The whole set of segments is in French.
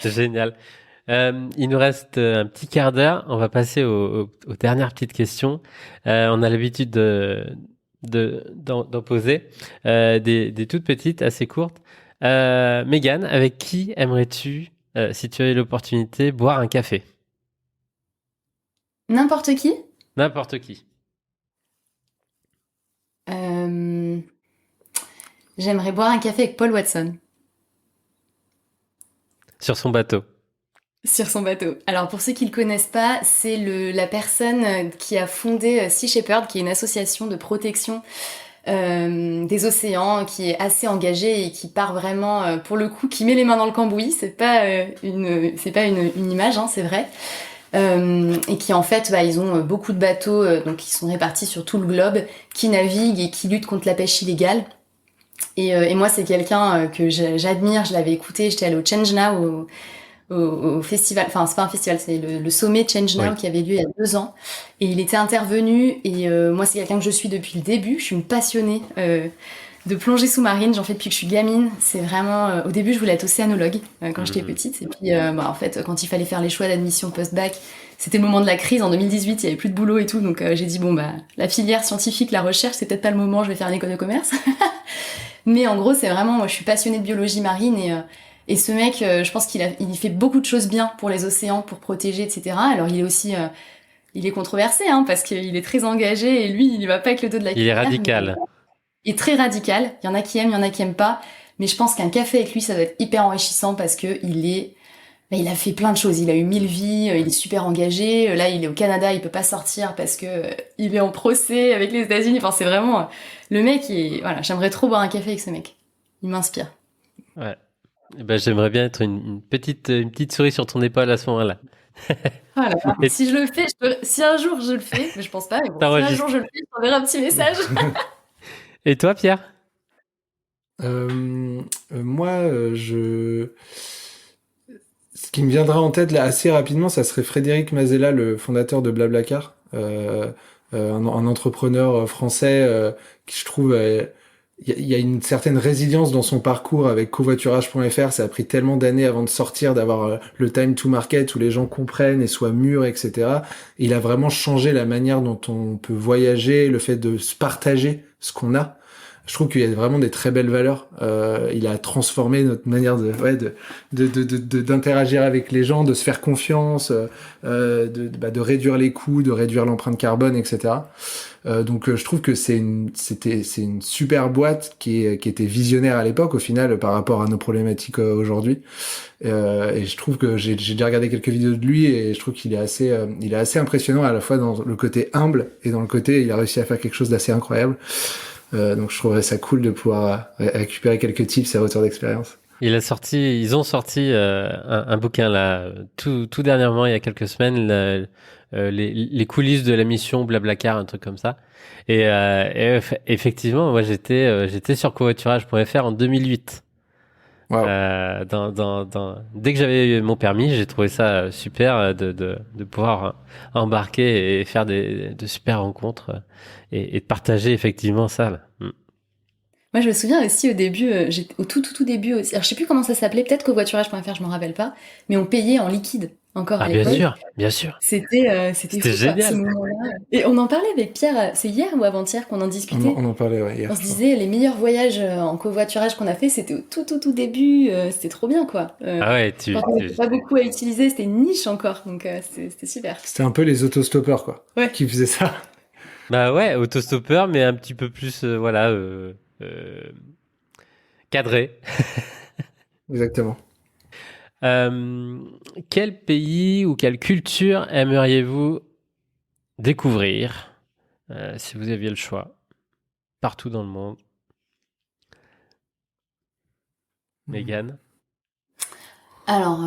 Génial. Il nous reste un petit quart d'heure. On va passer aux dernières petites questions. On a l'habitude d'en poser des toutes petites, assez courtes. Mégane, avec qui aimerais-tu, si tu avais l'opportunité, boire un café? N'importe qui. N'importe qui. Euh, J'aimerais boire un café avec Paul Watson Sur son bateau. sur son bateau. Alors pour ceux qui le connaissent pas, c'est la personne qui a fondé Sea Shepherd, qui est une association de protection des océans, qui est assez engagée et qui part vraiment, pour le coup, qui met les mains dans le cambouis. C'est pas une image, hein, c'est vrai. Et qui en fait, ils ont beaucoup de bateaux, donc qui sont répartis sur tout le globe, qui naviguent et qui luttent contre la pêche illégale. Et moi, c'est quelqu'un que j'admire. Je l'avais écouté. J'étais allée au Change Now, au festival. Enfin, c'est pas un festival, c'est le sommet Change Now Oui. qui avait lieu il y a 2 ans. Et il était intervenu. Et moi, c'est quelqu'un que je suis depuis le début. Je suis une passionnée de plongée sous-marine. J'en fais depuis que je suis gamine. C'est vraiment. Au début, je voulais être océanologue quand j'étais Mhm. petite. Et puis, en fait, quand il fallait faire les choix d'admission post-bac, c'était le moment de la crise en 2018. Il y avait plus de boulot et tout. Donc, j'ai dit bon la filière scientifique, la recherche, c'est peut-être pas le moment. Je vais faire une école de commerce. Mais en gros, c'est vraiment, moi, je suis passionnée de biologie marine et ce mec, je pense il fait beaucoup de choses bien pour les océans, pour protéger, etc. Alors il est aussi, il est controversé, hein, parce qu'il est très engagé et lui, il y va pas avec le dos de la Il est cuillère, mais radical. il est très radical. Il y en a qui aiment, il y en a qui aiment pas. Mais je pense qu'un café avec lui, ça doit être hyper enrichissant parce que il a fait plein de choses. Il a eu 1000 vies, il est super engagé. Là, il est au Canada, il peut pas sortir parce que il est en procès avec les États-Unis. Enfin, c'est vraiment le mec. Voilà, j'aimerais trop boire un café avec ce mec. Il m'inspire. Ouais. Eh ben, j'aimerais bien être une petite souris sur ton épaule à ce moment-là. Voilà. Et Si je le fais, si un jour je le fais, mais je pense pas, mais bon, si un jour t'enregistres. je le fais, je t'enverrai un petit message. Et toi, Pierre? Moi, ce qui me viendra en tête là assez rapidement, ça serait Frédéric Mazella, le fondateur de Blablacar, un entrepreneur français qui je trouve il y a une certaine résilience dans son parcours avec covoiturage.fr. Ça a pris tellement d'années avant de sortir, d'avoir le time to market où les gens comprennent et soient mûrs, etc. Il a vraiment changé la manière dont on peut voyager, le fait de se partager ce qu'on a. Je trouve qu'il y a vraiment des très belles valeurs. Il a transformé notre manière d'interagir avec les gens, de se faire confiance, de réduire les coûts, de réduire l'empreinte carbone, etc. Donc je trouve que c'est une super boîte qui était visionnaire à l'époque au final par rapport à nos problématiques aujourd'hui. Et je trouve que j'ai déjà regardé quelques vidéos de lui et je trouve il est assez impressionnant à la fois dans le côté humble et dans le côté il a réussi à faire quelque chose d'assez incroyable. Donc je trouverais ça cool de pouvoir récupérer quelques tips et retours d'expérience. Ils ont sorti un bouquin là, tout dernièrement, il y a quelques semaines, les coulisses de la mission Blablacar, un truc comme ça. Effectivement, moi j'étais sur covoiturage.fr en 2008. Waouh. Dès que j'avais eu mon permis, j'ai trouvé ça super de pouvoir embarquer et faire de super rencontres et de partager effectivement ça là. Mm. Moi, je me souviens aussi au début, au tout début aussi. Alors, je sais plus comment ça s'appelait, peut-être covoiturage.fr, je m'en rappelle pas, mais on payait en liquide encore Ah à l'époque. bien sûr, C'était c'était fou, quoi, ce génial. moment-là. Et on en parlait avec Pierre, c'est hier ou avant-hier qu'on en discutait. On en parlait ouais, hier, On je se crois. disait, les meilleurs voyages en covoiturage qu'on a fait, c'était au tout début, c'était trop bien, quoi. Ah ouais, Quand on n'était pas beaucoup à utiliser, c'était une niche encore, donc c'était super. C'était un peu les autostoppeurs quoi, Ouais. qui faisaient ça. bah ouais, autostoppeur, mais un petit peu plus, voilà, euh, cadré. Exactement. Euh, quel pays ou quelle culture aimeriez-vous découvrir si vous aviez le choix, partout dans le monde? Mégane? Alors,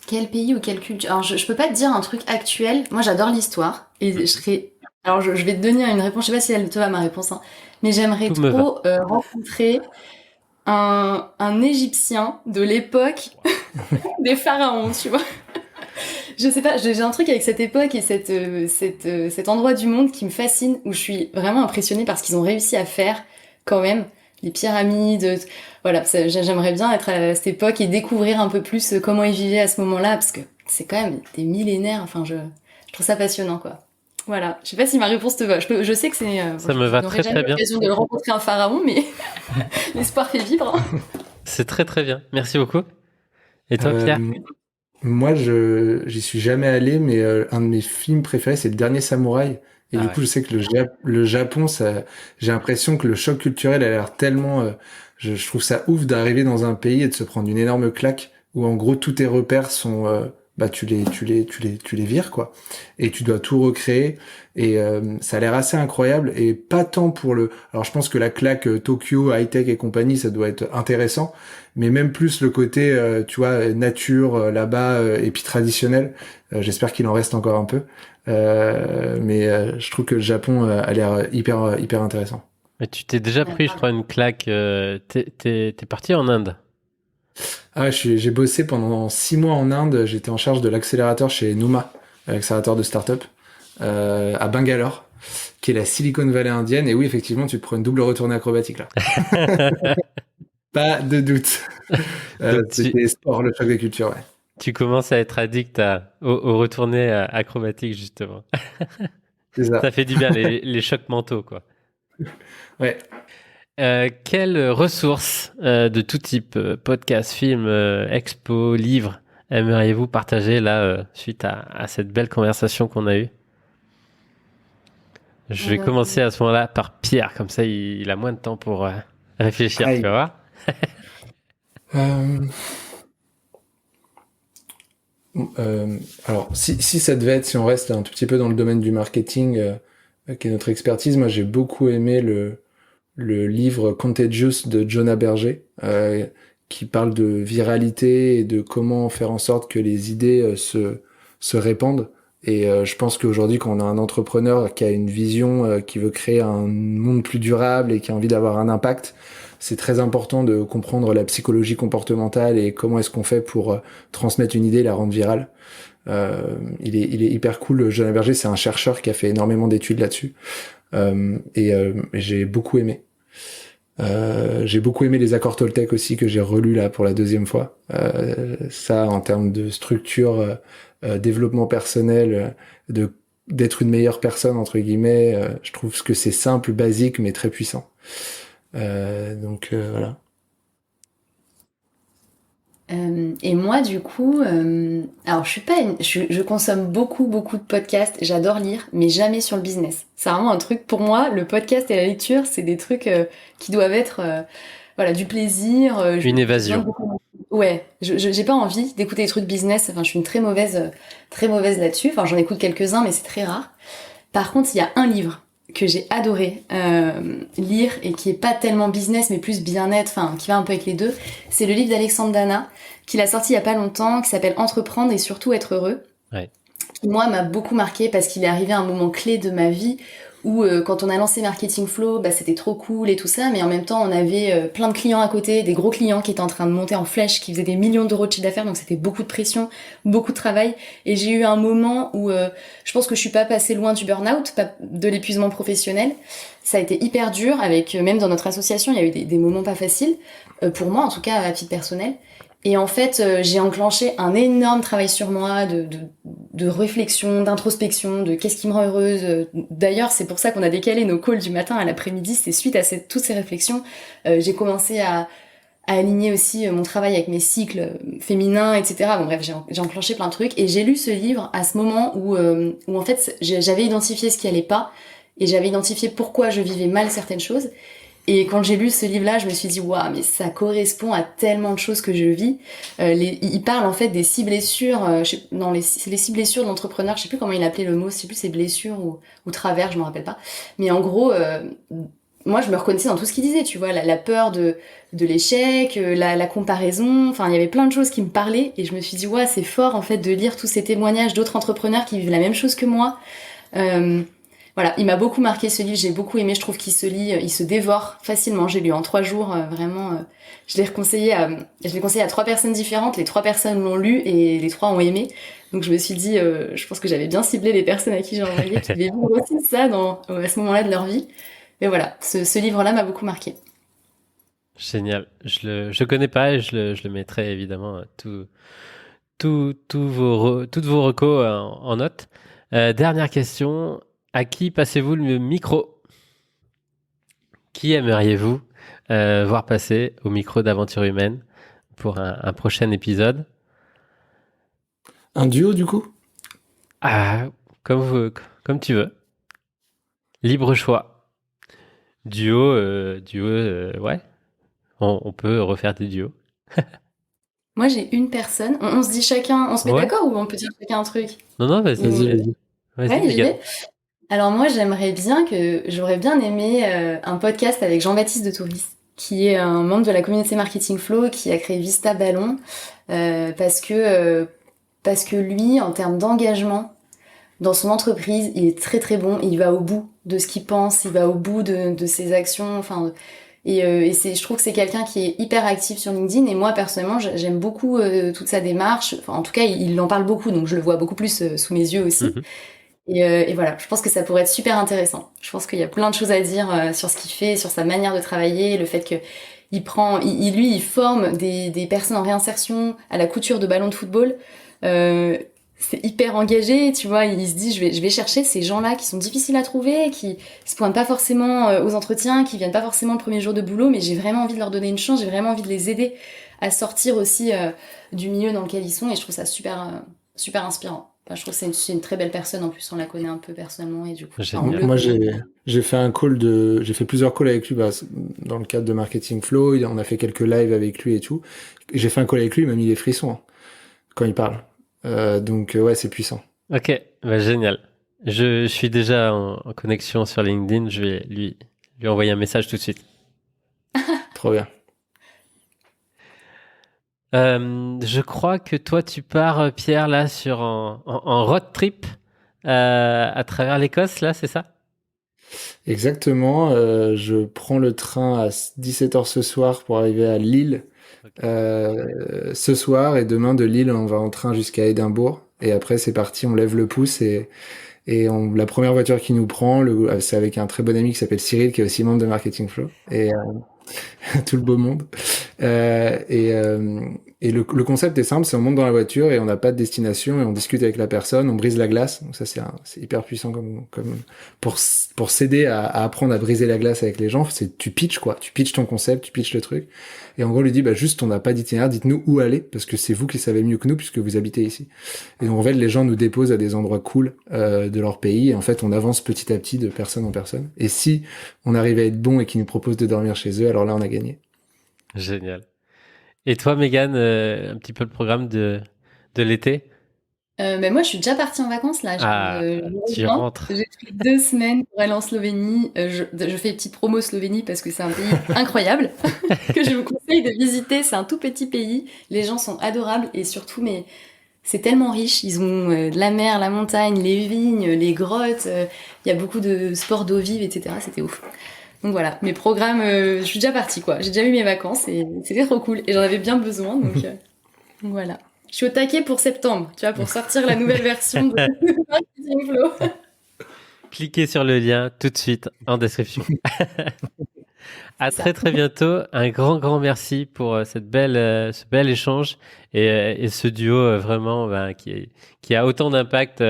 quel pays ou quelle culture? Alors, je peux pas te dire un truc actuel. Moi, j'adore l'histoire. Et je Mhm. serais. Alors, je vais te donner une réponse. Je sais pas si elle te va, ma réponse, hein. Mais j'aimerais Tout me va. trop rencontrer un Égyptien de l'époque des pharaons, tu vois. Je sais pas, j'ai un truc avec cette époque et cet endroit du monde qui me fascine, où je suis vraiment impressionnée par ce qu'ils ont réussi à faire, quand même. les pyramides. Voilà, j'aimerais bien être à cette époque et découvrir un peu plus comment ils vivaient à ce moment-là, parce que c'est quand même des millénaires. Enfin, je trouve ça passionnant, quoi. Voilà. Je sais pas si ma réponse te va. Je sais que c'est. Ça me va très très bien. L'occasion de rencontrer un pharaon, mais l'espoir fait vivre. Hein. C'est très très bien. Merci beaucoup. Et toi, Pierre? Moi, j'y suis jamais allé, mais un de mes films préférés, c'est Le Dernier Samouraï. Et du coup, je sais que le Japon, j'ai l'impression que le choc culturel a l'air tellement. Je trouve ça ouf d'arriver dans un pays et de se prendre une énorme claque où en gros tous tes repères sont, bah tu les vires quoi. Et tu dois tout recréer. Et ça a l'air assez incroyable et pas tant pour le. Alors je pense que la claque Tokyo, high-tech et compagnie, ça doit être intéressant, mais même plus le côté, tu vois, nature là-bas et puis traditionnel. J'espère qu'il en reste encore un peu. Mais je trouve que le Japon a l'air hyper intéressant. Mais tu t'es déjà pris, je crois, une claque. T'es parti en Inde. Ah, j'ai bossé pendant 6 mois en Inde. J'étais en charge de l'accélérateur chez Numa, l'accélérateur de start-up, à Bangalore, qui est la Silicon Valley indienne. Et oui, effectivement, tu te prends une double retournée acrobatique là. Pas de doute. C'était sport, le choc des cultures, ouais. Tu commences à être addict aux retournées acrobatiques, justement. C'est ça. Ça fait du bien, les chocs mentaux, quoi. Ouais. Quelles ressources de tout type, podcast, film, expo, livre, aimeriez-vous partager là, suite à cette belle conversation qu'on a eue? Je vais commencer à ce moment-là par Pierre, comme ça il a moins de temps pour réfléchir, tu vas voir. Alors, si ça devait être, si on reste un tout petit peu dans le domaine du marketing, qui est notre expertise, moi j'ai beaucoup aimé le livre Contagious de Jonah Berger, qui parle de viralité et de comment faire en sorte que les idées se répandent. Et je pense qu'aujourd'hui, quand on a un entrepreneur qui a une vision, qui veut créer un monde plus durable et qui a envie d'avoir un impact, c'est très important de comprendre la psychologie comportementale et comment est-ce qu'on fait pour transmettre une idée et la rendre virale. Il est hyper cool. Jonah Berger, c'est un chercheur qui a fait énormément d'études là-dessus. Et j'ai beaucoup aimé. J'ai beaucoup aimé les accords Toltec aussi, que j'ai relus là pour la 2e fois. Ça, en termes de structure, développement personnel, d'être une meilleure personne entre guillemets, je trouve que c'est simple, basique, mais très puissant. Donc voilà. Et moi, du coup, alors je consomme beaucoup de podcasts. J'adore lire, mais jamais sur le business. C'est vraiment un truc pour moi. Le podcast et la lecture, c'est des trucs qui doivent être, voilà, du plaisir. Une évasion. Ouais, j'ai pas envie d'écouter des trucs business. Enfin, je suis une très mauvaise là-dessus. Enfin, j'en écoute quelques-uns, mais c'est très rare. Par contre, il y a un livre que j'ai adoré lire et qui est pas tellement business mais plus bien-être, enfin qui va un peu avec les deux, c'est le livre d'Alexandre Dana qu'il a sorti il y a pas longtemps, qui s'appelle Entreprendre et surtout être heureux. Ouais. Qui moi m'a beaucoup marqué parce qu'il est arrivé à un moment clé de ma vie où quand on a lancé Marketing Flow, bah c'était trop cool et tout ça, mais en même temps on avait plein de clients à côté, des gros clients qui étaient en train de monter en flèche, qui faisaient des millions d'euros de chiffre d'affaires, donc c'était beaucoup de pression, beaucoup de travail, et j'ai eu un moment où je pense que je suis pas passée loin du burn-out, de l'épuisement professionnel. Ça a été hyper dur, avec même dans notre association, il y a eu des moments pas faciles, pour moi en tout cas à titre personnel. Et en fait, j'ai enclenché un énorme travail sur moi, de réflexion, d'introspection, de qu'est-ce qui me rend heureuse. D'ailleurs, c'est pour ça qu'on a décalé nos calls du matin à l'après-midi. C'est suite à toutes ces réflexions, j'ai commencé à aligner aussi mon travail avec mes cycles féminins, etc. Bon bref, j'ai enclenché plein de trucs. Et j'ai lu ce livre à ce moment où en fait, j'avais identifié ce qui allait pas, et j'avais identifié pourquoi je vivais mal certaines choses. Et quand j'ai lu ce livre-là, je me suis dit waouh, mais ça correspond à tellement de choses que je vis. Il parle en fait des 6 blessures, c'est les 6 blessures de l'entrepreneur. Je sais plus comment il appelait le mot, je sais plus c'est blessures ou travers, je me rappelle pas. Mais en gros, moi je me reconnaissais dans tout ce qu'il disait, tu vois, la peur de l'échec, la comparaison. Enfin, il y avait plein de choses qui me parlaient et je me suis dit waouh, c'est fort en fait de lire tous ces témoignages d'autres entrepreneurs qui vivent la même chose que moi. Voilà, il m'a beaucoup marqué ce livre, j'ai beaucoup aimé, je trouve qu'il se lit, il se dévore facilement. J'ai lu en 3 jours, vraiment. Je l'ai conseillé à 3 personnes différentes, les 3 personnes l'ont lu et les 3 ont aimé. Donc je me suis dit, je pense que j'avais bien ciblé les personnes à qui j'ai envoyé, qui devaient vivre aussi ça à ce moment-là de leur vie. Mais voilà, ce livre-là m'a beaucoup marqué. Génial. Je connais pas et je le mettrai évidemment toutes vos recos en note. Dernière question. À qui passez-vous le micro? Qui aimeriez-vous voir passer au micro d'Aventure Humaine pour un prochain épisode? Un duo, du coup? Ah, comme tu veux. Libre choix. Duo, ouais. On peut refaire des duos. Moi, j'ai une personne. On se dit chacun, on se met Ouais. d'accord ou on peut dire chacun un truc? Non, non, vas-y, Vas-y, Ou- vas-y. vas-y, Ouais, j'y Mégane. vais. Alors moi, j'aurais bien aimé un podcast avec Jean-Baptiste de Touris, qui est un membre de la communauté Marketing Flow, qui a créé Vista Ballon, parce que lui, en termes d'engagement dans son entreprise, il est très très bon. Il va au bout de ce qu'il pense, il va au bout de ses actions. Enfin, je trouve que c'est quelqu'un qui est hyper actif sur LinkedIn. Et moi personnellement, j'aime beaucoup toute sa démarche. Enfin, en tout cas, il en parle beaucoup, donc je le vois beaucoup plus sous mes yeux aussi. Mhm. Et voilà, je pense que ça pourrait être super intéressant. Je pense qu'il y a plein de choses à dire sur ce qu'il fait, sur sa manière de travailler, le fait que il forme des personnes en réinsertion à la couture de ballons de football. C'est hyper engagé, tu vois. Il se dit, je vais chercher ces gens-là qui sont difficiles à trouver, qui se pointent pas forcément aux entretiens, qui viennent pas forcément le premier jour de boulot, mais j'ai vraiment envie de leur donner une chance, j'ai vraiment envie de les aider à sortir aussi du milieu dans lequel ils sont, et je trouve ça super inspirant. Enfin, je trouve que c'est une très belle personne, en plus on la connaît un peu personnellement, et du coup, enfin, on Génial. le Moi, connaît. j'ai fait plusieurs calls avec lui, dans le cadre de Marketing Flow. On a fait quelques lives avec lui et tout. J'ai fait un call avec lui, il m'a mis des frissons, hein, quand il parle. Donc, ouais, c'est puissant. Ok, bah, génial. Je suis déjà en connexion sur LinkedIn. Je vais lui envoyer un message tout de suite. Trop bien. Je crois que toi, tu pars, Pierre, là, sur en road trip à travers l'Écosse, là, c'est ça? Exactement. Je prends le train à 17h ce soir pour arriver à Lille Ok. ce soir, et demain de Lille on va en train jusqu'à Édimbourg, et après c'est parti, on lève le pouce, la première voiture qui nous prend, c'est avec un très bon ami qui s'appelle Cyril, qui est aussi membre de Marketing Flow, et tout le beau monde. Euh, et euh, le concept est simple, c'est on monte dans la voiture et on n'a pas de destination, et on discute avec la personne, on brise la glace. Donc ça c'est hyper puissant comme pour s'aider à apprendre à briser la glace avec les gens. C'est tu pitches quoi, tu pitches ton concept, tu pitches le truc. Et en gros on lui dit bah juste on n'a pas d'itinéraire, dites-nous où aller parce que c'est vous qui savez mieux que nous puisque vous habitez ici. Et donc en fait les gens nous déposent à des endroits cool de leur pays, et en fait on avance petit à petit de personne en personne. Et si on arrive à être bon et qu'ils nous proposent de dormir chez eux, alors là on a gagné. Génial. Et toi, Mégane, un petit peu le programme de l'été? Mais moi, je suis déjà partie en vacances là. Ah, Je tu reviens. rentres. J'ai pris 2 semaines pour aller en Slovénie. Je fais une petite promo Slovénie parce que c'est un pays incroyable que je vous conseille de visiter. C'est un tout petit pays. Les gens sont adorables et surtout, mais c'est tellement riche. Ils ont de la mer, la montagne, les vignes, les grottes. Il y a beaucoup de sports d'eau vive, etc. C'était ouf. Donc voilà, mes programmes, je suis déjà partie quoi. J'ai déjà eu mes vacances et c'était trop cool. Et j'en avais bien besoin, donc voilà. Je suis au taquet pour septembre, tu vois, pour sortir la nouvelle version de Marketing Flow. Cliquez sur le lien tout de suite en description. À C'est ça. très très bientôt. Un grand merci pour ce bel échange et ce duo vraiment ben, qui a autant d'impact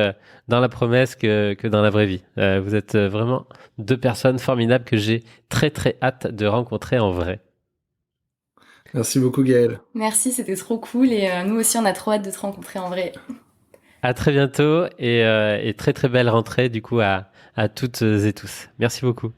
dans la promesse que dans la vraie vie. Vous êtes vraiment deux personnes formidables que j'ai très hâte de rencontrer en vrai. Merci beaucoup Gaël. Merci, c'était trop cool et nous aussi on a trop hâte de te rencontrer en vrai. À très bientôt et très belle rentrée du coup à toutes et tous. Merci beaucoup.